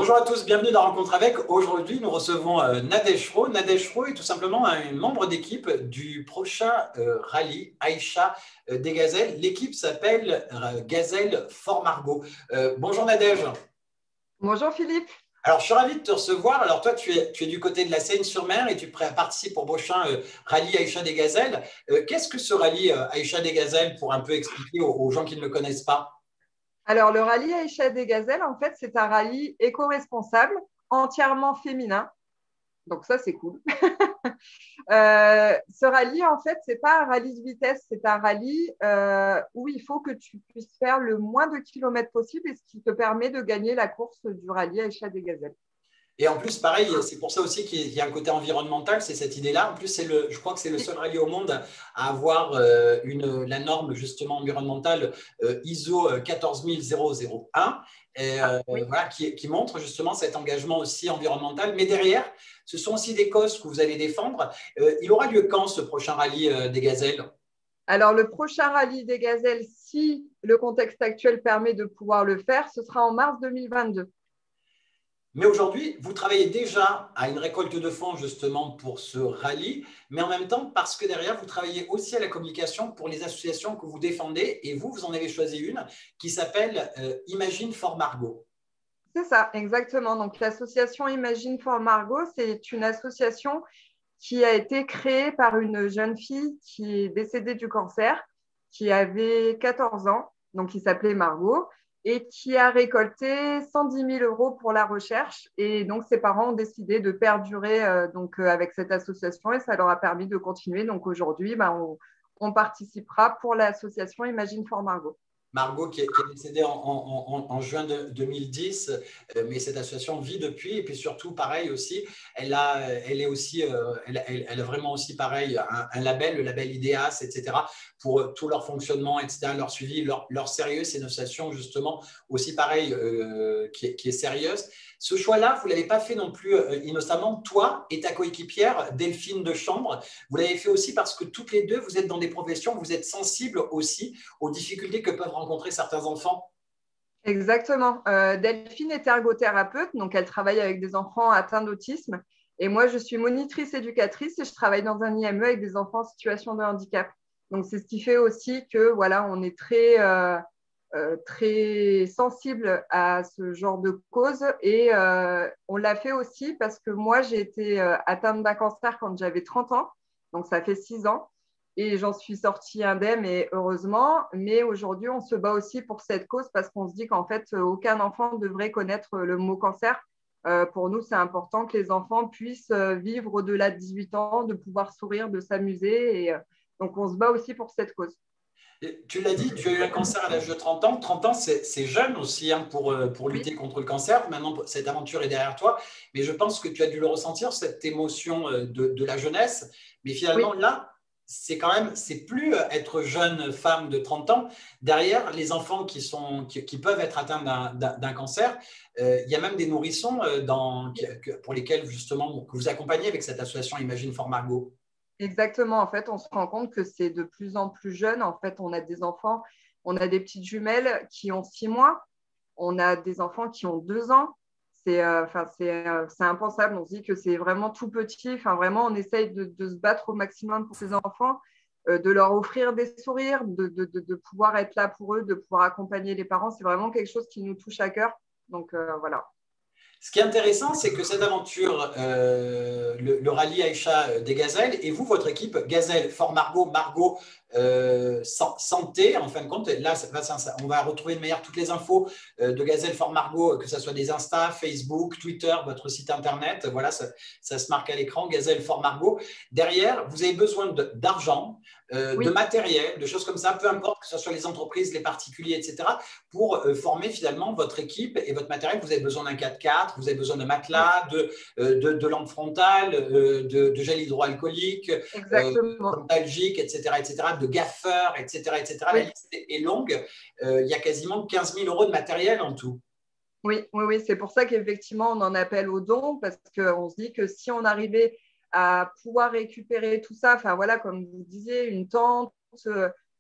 Bonjour à tous, bienvenue dans Rencontre avec. Aujourd'hui, nous recevons Nadège Ro. Nadège Ro est tout simplement un membre d'équipe du prochain rallye Aïcha des Gazelles. L'équipe s'appelle Gazelle Fort Margaux. Bonjour Nadège. Bonjour Philippe. Alors, je suis ravi de te recevoir. Alors, toi, tu es du côté de la Seine-sur-Mer et tu participes au prochain rallye Aïcha des Gazelles. Qu'est-ce que ce rallye Aïcha des Gazelles pour un peu expliquer aux gens qui ne le connaissent pas? Alors, le rallye Aïcha des Gazelles, en fait, c'est un rallye éco-responsable, entièrement féminin. Donc, ça, c'est cool. Ce rallye, en fait, c'est pas un rallye de vitesse, c'est un rallye où il faut que tu puisses faire le moins de kilomètres possible et ce qui te permet de gagner la course du rallye Aïcha des Gazelles. Et en plus, pareil, c'est pour ça aussi qu'il y a un côté environnemental, c'est cette idée-là. En plus, je crois que c'est le seul rallye au monde à avoir la norme justement environnementale ISO 14001, Oui. voilà, qui montre justement cet engagement aussi environnemental. Mais derrière, ce sont aussi des causes que vous allez défendre. Il aura lieu quand ce prochain rallye des Gazelles? Alors, le prochain rallye des Gazelles, si le contexte actuel permet de pouvoir le faire, ce sera en mars 2022. Mais aujourd'hui, vous travaillez déjà à une récolte de fonds justement pour ce rallye, mais en même temps, parce que derrière, vous travaillez aussi à la communication pour les associations que vous défendez, et vous en avez choisi une qui s'appelle Imagine for Margot. C'est ça, exactement. Donc, l'association Imagine for Margot, c'est une association qui a été créée par une jeune fille qui est décédée du cancer, qui avait 14 ans, donc qui s'appelait Margot, et qui a récolté 110 000 euros pour la recherche. Et donc, ses parents ont décidé de perdurer avec cette association et ça leur a permis de continuer. Donc, aujourd'hui, on participera pour l'association Imagine for Margot. Margot qui est décédée en juin 2010, mais cette association vit depuis. Et puis surtout, pareil aussi, elle a vraiment aussi pareil un label, le label IDEAS, etc. pour tout leur fonctionnement, etc. Leur suivi, leur sérieux. C'est une association justement aussi pareil qui est sérieuse. Ce choix-là, vous ne l'avez pas fait non plus innocemment. Toi et ta coéquipière Delphine de Chambre, vous l'avez fait aussi parce que toutes les deux, vous êtes dans des professions, vous êtes sensibles aussi aux difficultés que peuvent rencontrer certains enfants. Exactement. Delphine est ergothérapeute, donc elle travaille avec des enfants atteints d'autisme. Et moi, je suis monitrice éducatrice et je travaille dans un IME avec des enfants en situation de handicap. Donc, c'est ce qui fait aussi que, voilà, on est très sensible à ce genre de cause. Et on l'a fait aussi parce que moi, j'ai été atteinte d'un cancer quand j'avais 30 ans. Donc, ça fait 6 ans. Et j'en suis sortie indemne et heureusement. Mais aujourd'hui, on se bat aussi pour cette cause parce qu'on se dit qu'en fait, aucun enfant ne devrait connaître le mot cancer. Pour nous, c'est important que les enfants puissent vivre au-delà de 18 ans, de pouvoir sourire, de s'amuser. Et donc, on se bat aussi pour cette cause. Tu l'as dit, tu as eu un cancer à l'âge de 30 ans. 30 ans, c'est jeune aussi hein, pour Oui, lutter contre le cancer. Maintenant, cette aventure est derrière toi. Mais je pense que tu as dû le ressentir, cette émotion de la jeunesse. Mais finalement, oui. là, c'est plus être jeune femme de 30 ans. Derrière, les enfants qui peuvent être atteints d'un cancer, il y a même des nourrissons pour lesquels, justement, que vous accompagnez avec cette association Imagine for Margot. Exactement. En fait, on se rend compte que c'est de plus en plus jeune. En fait, on a des enfants, on a des petites jumelles qui ont 6 mois. On a des enfants qui ont 2 ans. C'est impensable. On se dit que c'est vraiment tout petit. Enfin, vraiment, on essaye de se battre au maximum pour ces enfants, de leur offrir des sourires, de pouvoir être là pour eux, de pouvoir accompagner les parents. C'est vraiment quelque chose qui nous touche à cœur. Donc, voilà. Ce qui est intéressant, c'est que cette aventure, le rallye Aïcha des Gazelles, et vous, votre équipe, Gazelle, Fort Margaux, Margaux, Santé, en fin de compte, là, on va retrouver de manière toutes les infos de Gazelle, Fort Margaux, que ce soit des Insta, Facebook, Twitter, votre site internet, voilà, ça se marque à l'écran, Gazelle, Fort Margaux. Derrière, vous avez besoin d'argent, de Oui, matériel, de choses comme ça, peu importe que ce soit les entreprises, les particuliers, etc., pour former finalement votre équipe et votre matériel. Vous avez besoin d'un 4x4, vous avez besoin de oui, matelas, de lampes frontales, de gel hydroalcoolique, exactement. d'antalgique, etc., etc., de gaffeurs, etc., etc. La Oui. liste est longue. Il y a quasiment 15 000 euros de matériel en tout. Oui, oui, oui, c'est pour ça qu'effectivement, on en appelle aux dons, parce qu'on se dit que si on arrivait à pouvoir récupérer tout ça, enfin voilà, comme vous disiez, une tente,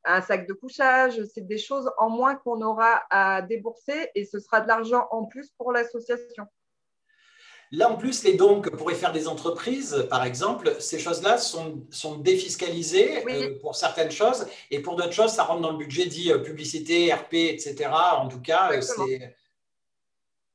un sac de couchage, c'est des choses en moins qu'on aura à débourser et ce sera de l'argent en plus pour l'association. Là, en plus, les dons que pourraient faire des entreprises, par exemple, ces choses-là sont défiscalisées Oui, pour certaines choses et pour d'autres choses, ça rentre dans le budget dit publicité, RP, etc. En tout cas, exactement.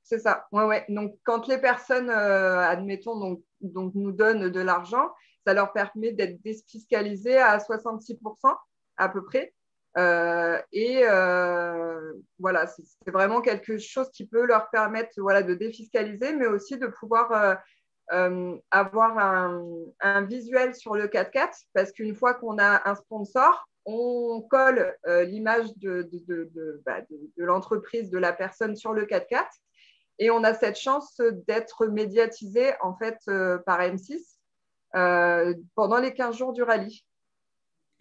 C'est ça. Ouais, ouais. Donc, quand les personnes, admettons, donc, nous donnent de l'argent, ça leur permet d'être défiscalisées à 66% à peu près. Voilà, c'est vraiment quelque chose qui peut leur permettre voilà, de défiscaliser, mais aussi de pouvoir avoir un visuel sur le 4x4, parce qu'une fois qu'on a un sponsor, on colle l'image de l'entreprise, de la personne sur le 4x4, et on a cette chance d'être médiatisé en fait par M6 pendant les 15 jours du rallye.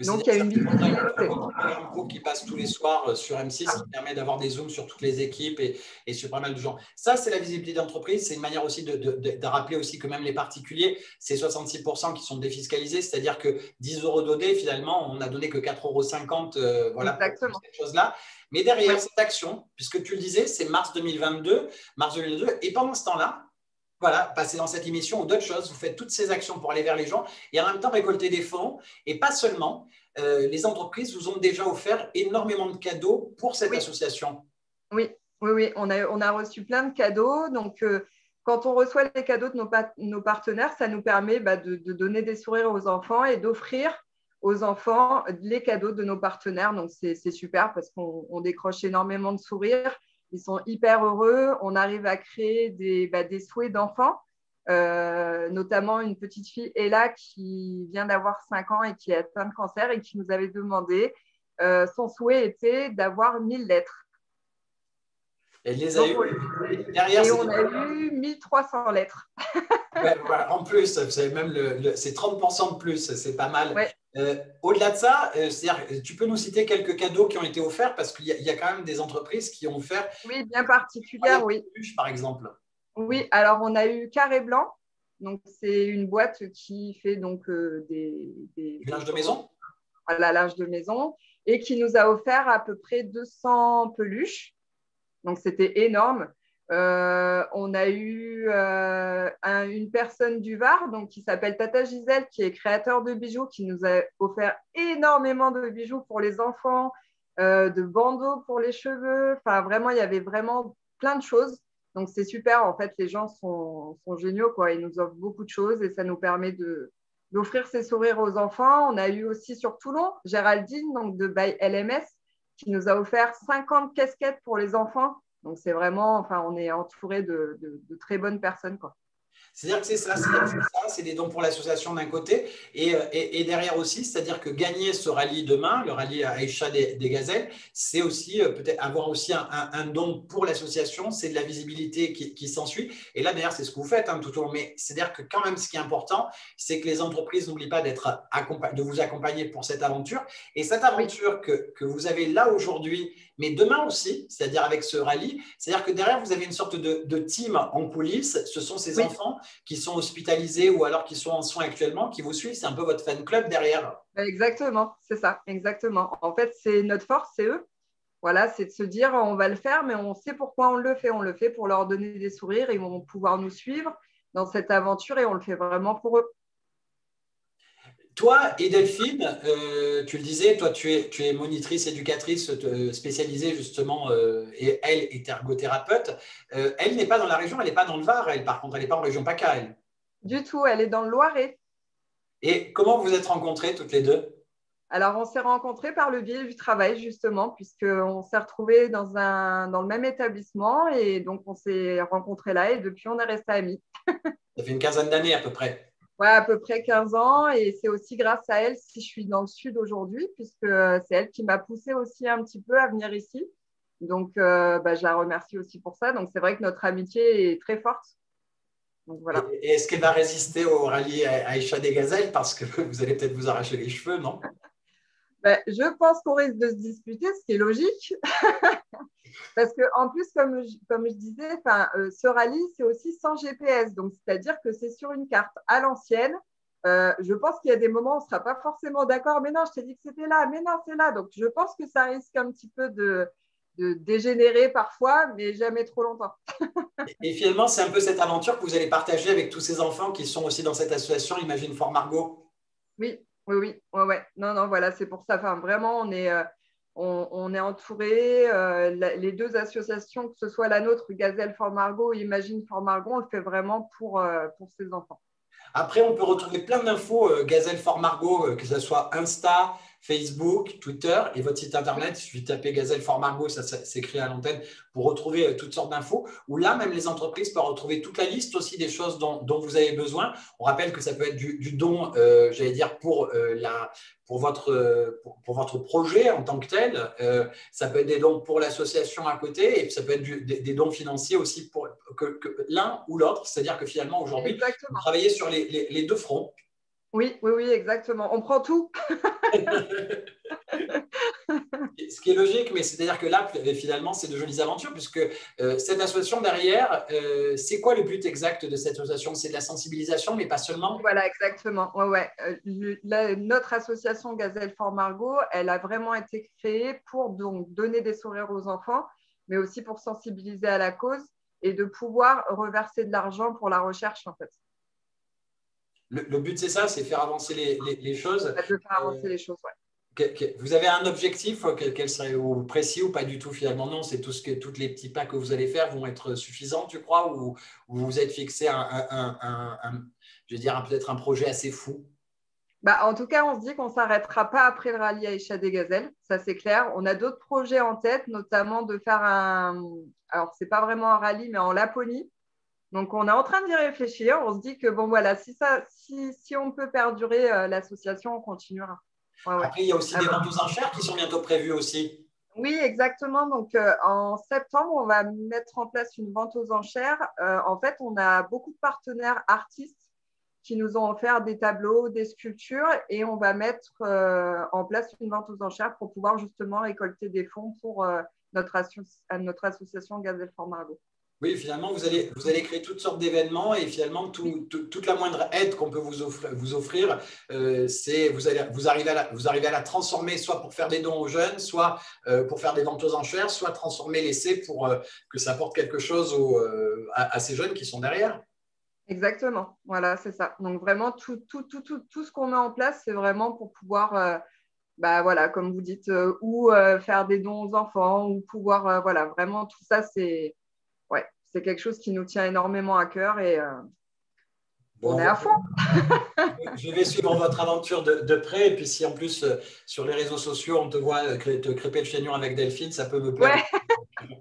Donc, C'est-à-dire il y que a ça une fait un visibilité. programme court qui passe tous les soirs sur M6 qui permet d'avoir des zooms sur toutes les équipes et sur pas mal de gens. Ça, c'est la visibilité d'entreprise. C'est une manière aussi de rappeler aussi que même les particuliers, c'est 66% qui sont défiscalisés. C'est-à-dire que 10 euros d'OD, finalement, on n'a donné que 4,50 € voilà, pour Exactement. cette chose-là. Mais derrière Oui. cette action, puisque tu le disais, c'est mars 2022, et pendant ce temps-là, voilà, passer dans cette émission ou d'autres choses, vous faites toutes ces actions pour aller vers les gens et en même temps récolter des fonds. Et pas seulement, les entreprises vous ont déjà offert énormément de cadeaux pour cette Oui. association. Oui, oui, oui. On a reçu plein de cadeaux. Donc, quand on reçoit les cadeaux de nos partenaires, ça nous permet de donner des sourires aux enfants et d'offrir aux enfants les cadeaux de nos partenaires. Donc, c'est super parce qu'on décroche énormément de sourires. Ils sont hyper heureux. On arrive à créer des souhaits d'enfants, notamment une petite fille, Ella, qui vient d'avoir 5 ans et qui est atteinte de cancer et qui nous avait demandé, son souhait était d'avoir 1000 lettres. Elle les a Donc, eues. Derrière, et c'est on a eu 1300 lettres. ouais, voilà. En plus, c'est même c'est 30% de plus, c'est pas mal. Ouais. Au-delà de ça, c'est-à-dire, tu peux nous citer quelques cadeaux qui ont été offerts parce qu'il y a quand même des entreprises qui ont offert Oui, bien incroyable particulière, oui. peluche, par exemple. Oui, alors on a eu Carré Blanc. Donc, c'est une boîte qui fait donc Du linge de maison? la linge de maison et qui nous a offert à peu près 200 peluches. Donc, c'était énorme. On a eu une personne du Var donc, qui s'appelle Tata Gisèle, qui est créateur de bijoux, qui nous a offert énormément de bijoux pour les enfants, de bandeaux pour les cheveux. Enfin, vraiment, il y avait vraiment plein de choses. Donc, c'est super. En fait, les gens sont géniaux, quoi. Ils nous offrent beaucoup de choses et ça nous permet d'offrir ces sourires aux enfants. On a eu aussi sur Toulon Géraldine, donc de by LMS, qui nous a offert 50 casquettes pour les enfants. Donc, c'est vraiment, enfin, on est entouré de très bonnes personnes, quoi. C'est-à-dire que c'est des dons pour l'association d'un côté et derrière aussi, c'est-à-dire que gagner ce rallye demain, le rallye Aïcha des Gazelles, c'est aussi peut-être avoir aussi un don pour l'association, c'est de la visibilité qui s'ensuit. Et là, d'ailleurs, c'est ce que vous faites tout au long. Mais c'est-à-dire que quand même, ce qui est important, c'est que les entreprises n'oublient pas de vous accompagner pour cette aventure. Et cette Oui, aventure que vous avez là aujourd'hui, mais demain aussi, c'est-à-dire avec ce rallye, c'est-à-dire que derrière, vous avez une sorte de team en coulisses. Ce sont ces oui, enfants qui sont hospitalisés ou alors qui sont en soins actuellement, qui vous suivent. C'est un peu votre fan club derrière. exactement, c'est ça, exactement. En fait, c'est notre force, c'est eux. Voilà, c'est de se dire, on va le faire, mais on sait pourquoi on le fait. On le fait pour leur donner des sourires, ils vont pouvoir nous suivre dans cette aventure et on le fait vraiment pour eux. Toi et Delphine, tu le disais, toi tu es monitrice, éducatrice spécialisée justement, et elle est ergothérapeute. Elle n'est pas dans la région, elle n'est pas dans le Var, elle, par contre, elle n'est pas en région PACA, elle. Du tout, elle est dans le Loiret. Et comment vous êtes rencontrées toutes les deux? Alors, on s'est rencontrés par le biais du travail, justement, puisqu'on s'est retrouvés dans le même établissement et donc on s'est rencontrés là et depuis, on est restés amis. Ça fait une quinzaine d'années à peu près. Ouais, à peu près 15 ans et c'est aussi grâce à elle si je suis dans le sud aujourd'hui, puisque c'est elle qui m'a poussée aussi un petit peu à venir ici. Donc, je la remercie aussi pour ça. Donc, c'est vrai que notre amitié est très forte. Donc, voilà. Et est-ce qu'elle va résister au rallye Aïcha des Gazelles? Parce que vous allez peut-être vous arracher les cheveux, non? Je pense qu'on risque de se disputer, ce qui est logique. Parce qu'en plus, comme je disais, ce rallye, c'est aussi sans GPS. Donc, c'est-à-dire que c'est sur une carte à l'ancienne. Je pense qu'il y a des moments où on ne sera pas forcément d'accord. Mais non, je t'ai dit que c'était là. Mais non, c'est là. Donc, je pense que ça risque un petit peu dégénérer parfois, mais jamais trop longtemps. Et finalement, c'est un peu cette aventure que vous allez partager avec tous ces enfants qui sont aussi dans cette association Imagine Fort Margot. Oui, oui, oui. Ouais, ouais. Non, non, voilà, c'est pour ça. Enfin, vraiment, on est entouré. Les deux associations, que ce soit la nôtre, Gazelle Fort Margot, Imagine Fort Margot, on le fait vraiment pour ces enfants. Après, on peut retrouver plein d'infos Gazelle Fort Margot, que ce soit Insta, Facebook, Twitter et votre site internet. Il suffit de taper Gazelle Fort Margot, ça s'écrit à l'antenne, pour retrouver toutes sortes d'infos. Ou là, même les entreprises peuvent retrouver toute la liste aussi des choses dont vous avez besoin. On rappelle que ça peut être du don, j'allais dire, pour votre projet en tant que tel. Ça peut être des dons pour l'association à côté et ça peut être des dons financiers aussi pour que l'un ou l'autre. C'est-à-dire que finalement, aujourd'hui, vous Exactement. travaillez sur les deux fronts. Oui, oui, oui, exactement. On prend tout. Ce qui est logique, mais c'est-à-dire que là, finalement, c'est de jolies aventures, puisque cette association derrière, c'est quoi le but exact de cette association? C'est de la sensibilisation, mais pas seulement? Voilà, exactement. Ouais, ouais. Notre association Gazelle Fort Margot, elle a vraiment été créée pour donc donner des sourires aux enfants, mais aussi pour sensibiliser à la cause et de pouvoir reverser de l'argent pour la recherche, en fait. Le but, c'est ça, c'est faire avancer les choses. De faire avancer les choses, ouais. Vous avez un objectif, quel serait ou précis ou pas du tout finalement? Non, c'est tous les petits pas que vous allez faire vont être suffisants, tu crois, ou vous vous êtes fixé je vais dire, peut-être un projet assez fou? Bah, en tout cas, on se dit qu'on ne s'arrêtera pas après le rallye Aïcha des Gazelles, ça c'est clair. On a d'autres projets en tête, notamment de faire alors c'est pas vraiment un rallye, mais en Laponie. Donc on est en train d'y réfléchir. On se dit que bon voilà, si on peut perdurer l'association, on continuera. Ouais, ouais. Après, il y a aussi Ah des bah. ventes aux enchères qui sont bientôt prévues aussi. Oui, exactement. Donc en septembre, on va mettre en place une vente aux enchères. En fait, on a beaucoup de partenaires artistes qui nous ont offert des tableaux, des sculptures, et on va mettre en place une vente aux enchères pour pouvoir justement récolter des fonds pour notre association Gazelle Fort Margot. Oui, finalement, vous allez créer toutes sortes d'événements et finalement, toute la moindre aide qu'on peut vous offrir, vous arrivez à la transformer soit pour faire des dons aux jeunes, soit pour faire des ventes aux enchères, soit transformer l'essai pour que ça apporte quelque chose à ces jeunes qui sont derrière. Exactement, voilà, c'est ça. Donc vraiment, tout ce qu'on met en place, c'est vraiment pour pouvoir, bah, voilà, comme vous dites, ou faire des dons aux enfants, ou pouvoir, voilà, vraiment tout ça, c'est quelque chose qui nous tient énormément à cœur et on Bon, est à fond. je vais suivre votre aventure de près. Et puis, si en plus, sur les réseaux sociaux, on te voit te crêper le chignon avec Delphine, ça peut me plaire. Ouais,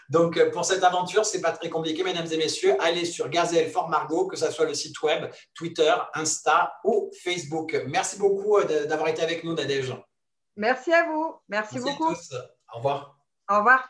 Donc, pour cette aventure, ce n'est pas très compliqué, mesdames et messieurs. Allez sur Gazelle Fort Margot, que ce soit le site web, Twitter, Insta ou Facebook. Merci beaucoup d'avoir été avec nous, Nadège. merci à vous. Merci Merci à beaucoup. tous. Au revoir. Au revoir.